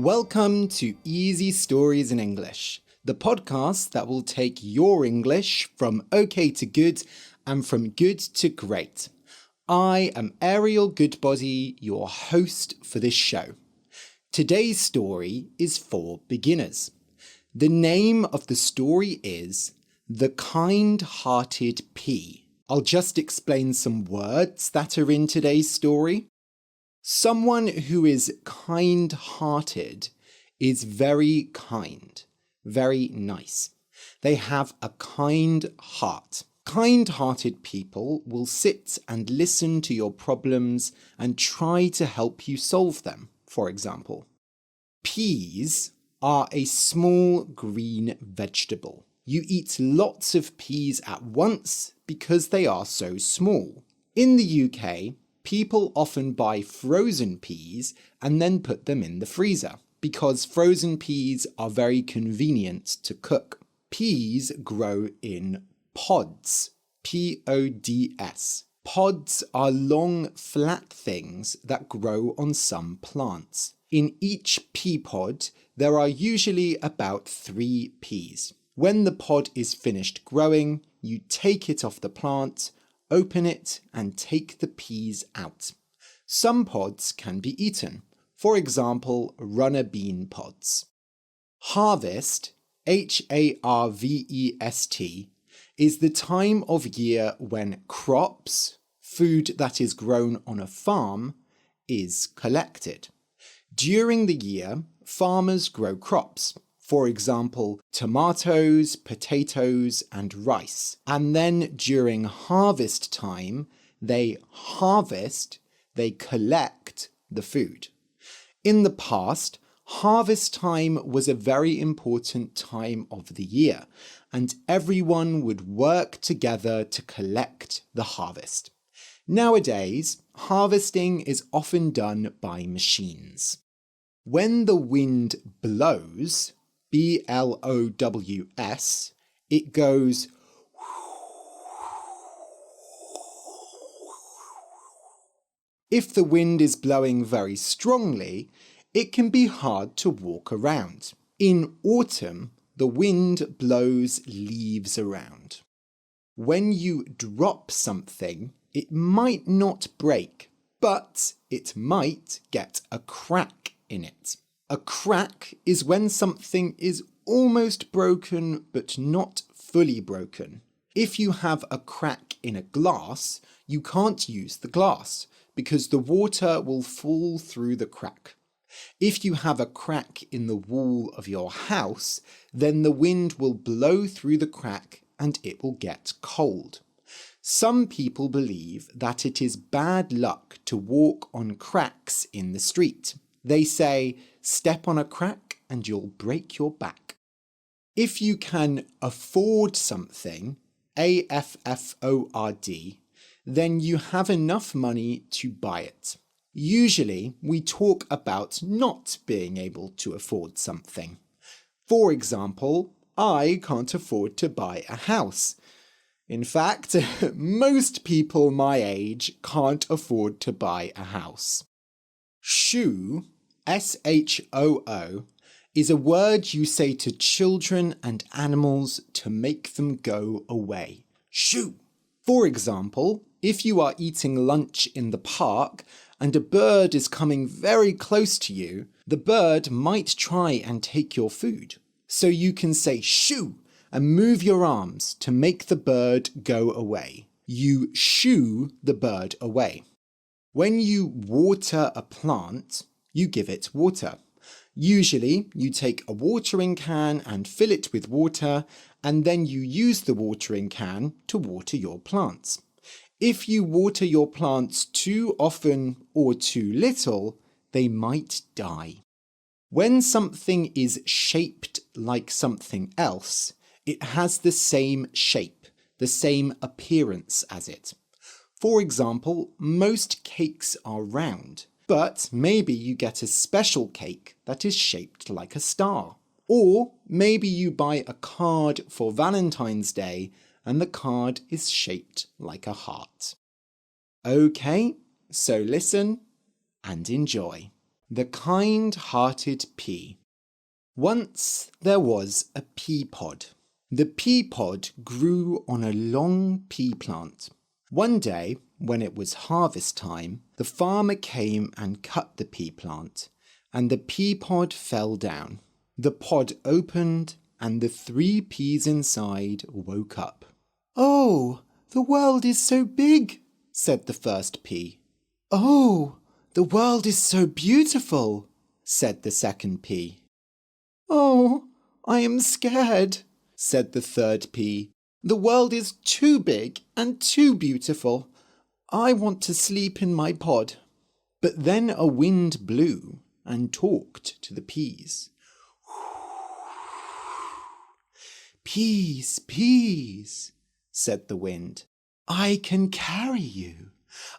Welcome to Easy Stories in English, the podcast that will take your English from okay to good and from good to great. I am Ariel Goodbody, your host for this show. Today's story is for beginners. The name of the story is The Kindhearted Pea. I'll just explain some words that are in today's story. Someone who is kind-hearted is very kind, very nice. They have a kind heart. Kind-hearted people will sit and listen to your problems and try to help you solve them, for example. Peas are a small green vegetable. You eat lots of peas at once because they are so small. In the UK, people often buy frozen peas and then put them in the freezer because frozen peas are very convenient to cook. Peas grow in pods, P-O-D-S. Pods are long, flat things that grow on some plants. In each pea pod, there are usually about 3 peas. When the pod is finished growing, you take it off the plant, open it and take the peas out. Some pods can be eaten, for example, runner bean pods. Harvest, H-A-R-V-E-S-T, is the time of year when crops, food that is grown on a farm, is collected. During the year, farmers grow crops. For example, tomatoes, potatoes, and rice. And then during harvest time, they collect the food. In the past, harvest time was a very important time of the year, and everyone would work together to collect the harvest. Nowadays, harvesting is often done by machines. When the wind blows, B-L-O-W-S, it goes If the wind is blowing very strongly, it can be hard to walk around. In autumn, the wind blows leaves around. When you drop something, it might not break, but it might get a crack in it. A crack is when something is almost broken but not fully broken. If you have a crack in a glass, you can't use the glass because the water will fall through the crack. If you have a crack in the wall of your house, then the wind will blow through the crack and it will get cold. Some people believe that it is bad luck to walk on cracks in the street. They say, step on a crack and you'll break your back. If you can afford something, A-F-F-O-R-D, then you have enough money to buy it. Usually, we talk about not being able to afford something. For example, I can't afford to buy a house. In fact, most people my age can't afford to buy a house. Shoo, S-H-O-O, is a word you say to children and animals to make them go away. Shoo! For example, if you are eating lunch in the park and a bird is coming very close to you, the bird might try and take your food. So you can say shoo and move your arms to make the bird go away. You shoo the bird away. When you water a plant, you give it water. Usually, you take a watering can and fill it with water, and then you use the watering can to water your plants. If you water your plants too often or too little, they might die. When something is shaped like something else, it has the same shape, the same appearance as it. For example, most cakes are round, but maybe you get a special cake that is shaped like a star. Or maybe you buy a card for Valentine's Day and the card is shaped like a heart. Okay, so listen and enjoy. The Kind-Hearted Pea. Once there was a pea pod. The pea pod grew on a long pea plant. One day, when it was harvest time, the farmer came and cut the pea plant, and the pea pod fell down. The pod opened, and the 3 peas inside woke up. "Oh, the world is so big," said the first pea. "Oh, the world is so beautiful," said the second pea. "Oh, I am scared," said the third pea. "The world is too big and too beautiful. I want to sleep in my pod." But then a wind blew and talked to the peas. "Peas, peas," said the wind. "I can carry you.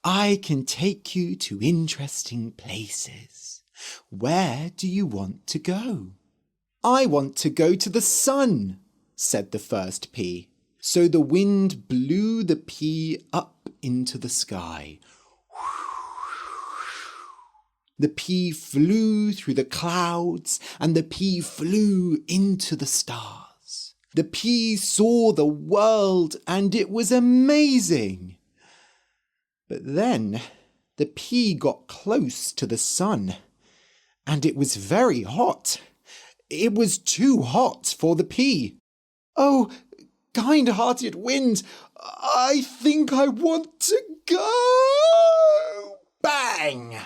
I can take you to interesting places. Where do you want to go?" "I want to go to the sun," said the first pea. So the wind blew the pea up into the sky. The pea flew through the clouds, and the pea flew into the stars. The pea saw the world, and it was amazing. But then the pea got close to the sun, and it was very hot. It was too hot for the pea. "Oh, kind-hearted wind, I think I want to go!" Bang!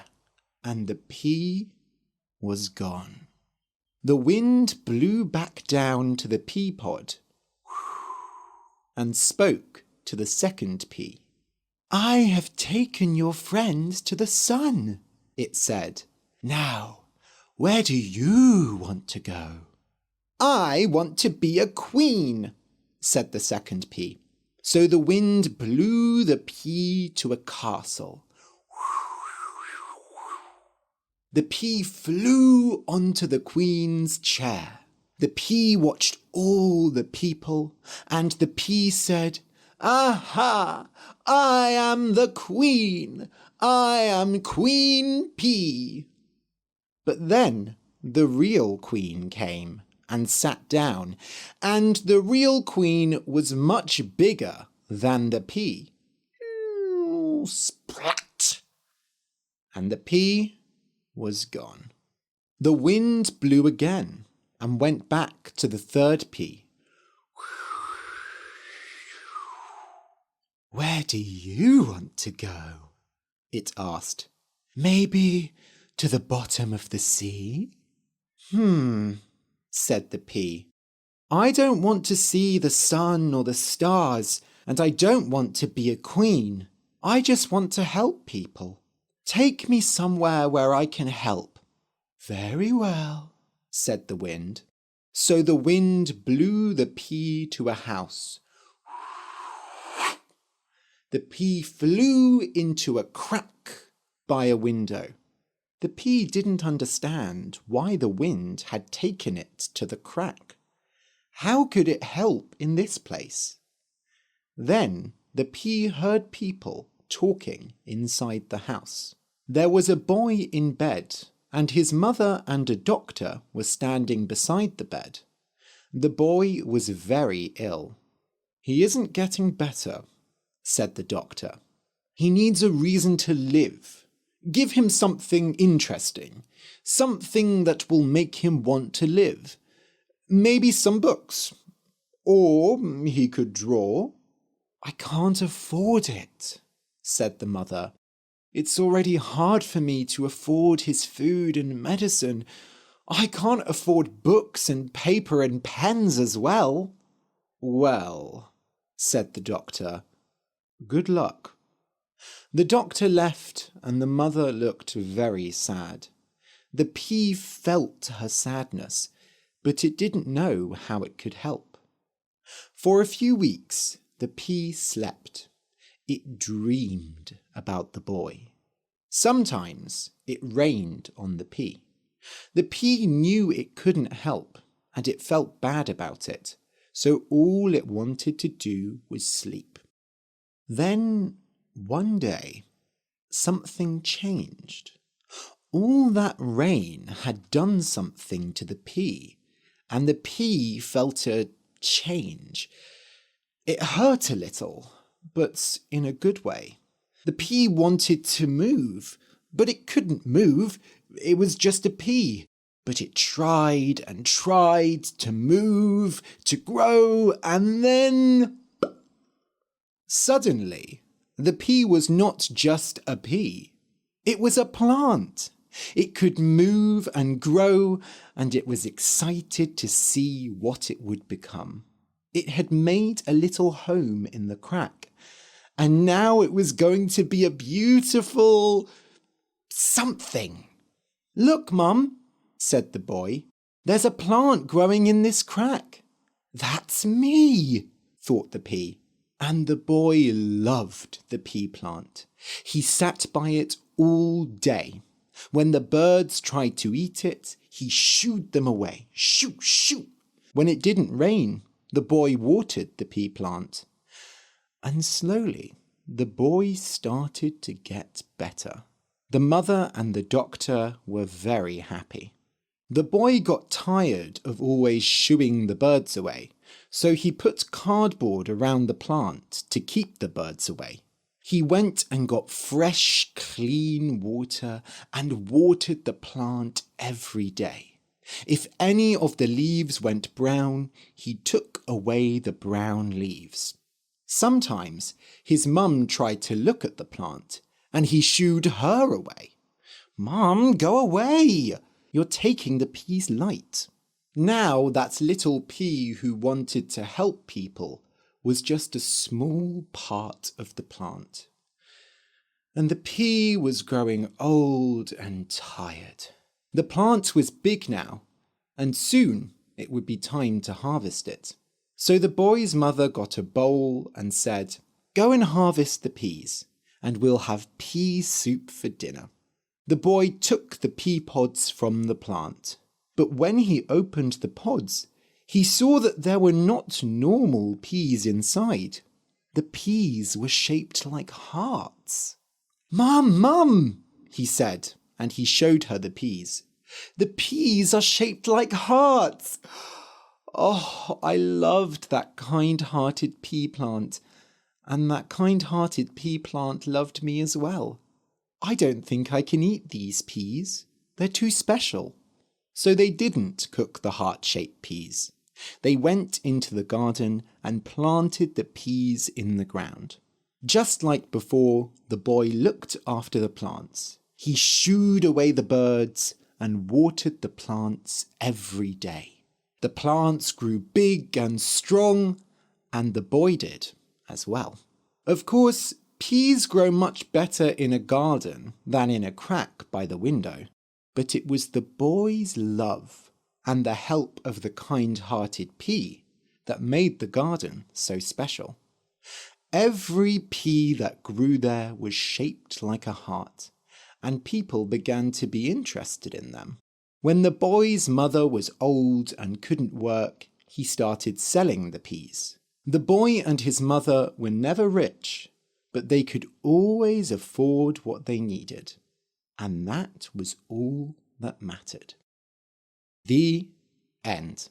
And the pea was gone. The wind blew back down to the pea pod and spoke to the second pea. "I have taken your friends to the sun," it said. "Now, where do you want to go?" "I want to be a queen," said the second pea. So the wind blew the pea to a castle. The pea flew onto the queen's chair. The pea watched all the people, and the pea said, "Aha! I am the queen! I am Queen Pea!" But then the real queen came and sat down, and the real queen was much bigger than the pea. Splat! And the pea was gone. The wind blew again and went back to the third pea. "Where do you want to go?" it asked. "Maybe to the bottom of the sea?" Said the pea. "I don't want to see the sun or the stars, and I don't want to be a queen. I just want to help people. Take me somewhere where I can help." "Very well," said the wind. So the wind blew the pea to a house. The pea flew into a crack by a window. The pea didn't understand why the wind had taken it to the crack. How could it help in this place? Then the pea heard people talking inside the house. There was a boy in bed, and his mother and a doctor were standing beside the bed. The boy was very ill. "He isn't getting better," said the doctor. "He needs a reason to live. Give him something interesting, something that will make him want to live. Maybe some books. Or he could draw." "I can't afford it," said the mother. "It's already hard for me to afford his food and medicine. I can't afford books and paper and pens as well." "Well," said the doctor, "good luck." The doctor left, and the mother looked very sad. The pea felt her sadness, but it didn't know how it could help. For a few weeks, the pea slept. It dreamed about the boy. Sometimes it rained on the pea. The pea knew it couldn't help, and it felt bad about it, so all it wanted to do was sleep. Then, one day, something changed. All that rain had done something to the pea, and the pea felt a change. It hurt a little, but in a good way. The pea wanted to move, but it couldn't move. It was just a pea. But it tried and tried to move, to grow, and then... Suddenly, the pea was not just a pea. It was a plant. It could move and grow, and it was excited to see what it would become. It had made a little home in the crack, and now it was going to be a beautiful... something. "Look, Mum," said the boy. "There's a plant growing in this crack." "That's me," thought the pea. And the boy loved the pea plant. He sat by it all day. When the birds tried to eat it, he shooed them away. Shoo, shoo. When it didn't rain, the boy watered the pea plant. And slowly, the boy started to get better. The mother and the doctor were very happy. The boy got tired of always shooing the birds away, so he put cardboard around the plant to keep the birds away. He went and got fresh, clean water and watered the plant every day. If any of the leaves went brown, he took away the brown leaves. Sometimes his mum tried to look at the plant, and he shooed her away. "Mum, go away! You're taking the pea's light." Now that little pea who wanted to help people was just a small part of the plant. And the pea was growing old and tired. The plant was big now, and soon it would be time to harvest it. So the boy's mother got a bowl and said, "Go and harvest the peas, and we'll have pea soup for dinner." The boy took the pea pods from the plant, but when he opened the pods, he saw that there were not normal peas inside. The peas were shaped like hearts. "Mum, Mum," he said, and he showed her the peas. "The peas are shaped like hearts." Oh, I loved that kind-hearted pea plant, and that kind-hearted pea plant loved me as well. I don't think I can eat these peas. They're too special. So they didn't cook the heart-shaped peas. They went into the garden and planted the peas in the ground. Just like before, the boy looked after the plants. He shooed away the birds and watered the plants every day. The plants grew big and strong, and the boy did as well. Of course, peas grow much better in a garden than in a crack by the window, but it was the boy's love and the help of the kind-hearted pea that made the garden so special. Every pea that grew there was shaped like a heart, and people began to be interested in them. When the boy's mother was old and couldn't work, he started selling the peas. The boy and his mother were never rich, but they could always afford what they needed. And that was all that mattered. The end.